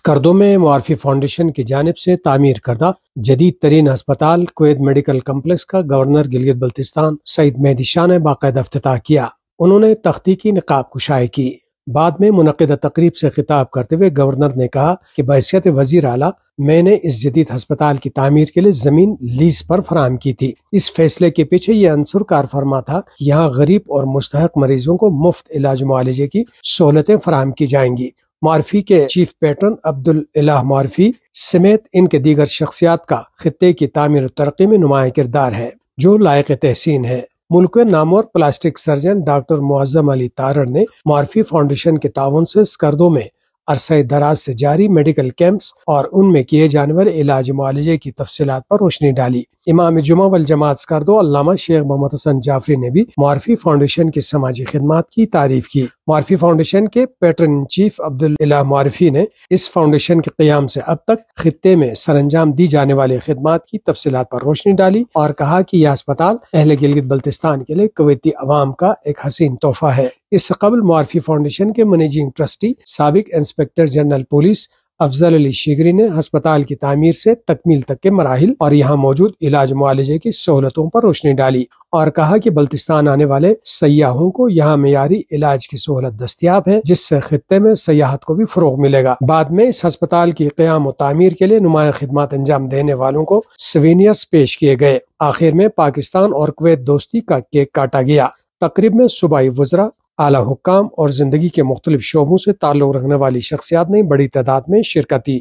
اسکردو میں معارفی فاؤنڈیشن کی جانب سے تعمیر کردہ جدید ترین ہسپتال کویت میڈیکل کمپلیکس کا گورنر گلگت بلتستان سعید مہدی شاہ نے باقاعدہ افتتاح کیا۔ انہوں نے تختی نقاب کشائی کی۔ بعد میں منعقدہ تقریب سے خطاب کرتے ہوئے گورنر نے کہا کہ بحیثیت وزیر اعلیٰ میں نے اس جدید ہسپتال کی تعمیر کے لیے زمین لیز پر فراہم کی تھی۔ اس فیصلے کے پیچھے یہ عنصر کار فرما تھا کہ یہاں غریب اور مستحق مریضوں کو مفت علاج معالجے کی سہولتیں فراہم کی جائیں گی۔ معرفی کے چیف پیٹرن عبداللہ معرفی سمیت ان کے دیگر شخصیات کا خطے کی تعمیر و ترقی میں نمایاں کردار ہے جو لائق تحسین ہے۔ ملک کے نامور پلاسٹک سرجن ڈاکٹر معظم علی تارڑ نے معرفی فاؤنڈیشن کے تعاون سے اسکردو میں عرصہ دراز سے جاری میڈیکل کیمپس اور ان میں کیے جانے والے علاج معالجے کی تفصیلات پر روشنی ڈالی۔ امام جمعہ والجماعت اسکردو علامہ شیخ محمد حسن جعفری نے بھی معرفی فاؤنڈیشن کی سماجی خدمات کی تعریف کی۔ معرفی فاؤنڈیشن کے پیٹرن چیف عبداللہ معرفی نے اس فاؤنڈیشن کے قیام سے اب تک خطے میں سر انجام دی جانے والی خدمات کی تفصیلات پر روشنی ڈالی اور کہا کہ یہ ہسپتال اہل گلگت بلتستان کے لیے کویتی عوام کا ایک حسین تحفہ ہے۔ اس سے قبل معرفی فاؤنڈیشن کے منیجنگ ٹرسٹی سابق انسپکٹر جنرل پولیس افضل علی شیگری نے ہسپتال کی تعمیر سے تکمیل تک کے مراحل اور یہاں موجود علاج معالجے کی سہولتوں پر روشنی ڈالی اور کہا کہ بلتستان آنے والے سیاحوں کو یہاں معیاری علاج کی سہولت دستیاب ہے جس سے خطے میں سیاحت کو بھی فروغ ملے گا۔ بعد میں اس ہسپتال کی قیام و تعمیر کے لیے نمایاں خدمات انجام دینے والوں کو سوینئرز پیش کیے گئے۔ آخر میں پاکستان اور کویت دوستی کا کیک کاٹا گیا۔ تقریب میں صوبائی وزراء، اعلیٰ حکام اور زندگی کے مختلف شعبوں سے تعلق رکھنے والی شخصیات نے بڑی تعداد میں شرکت کی۔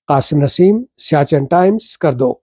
قاسم نسیم، سیاچن ٹائمز، اسکردو۔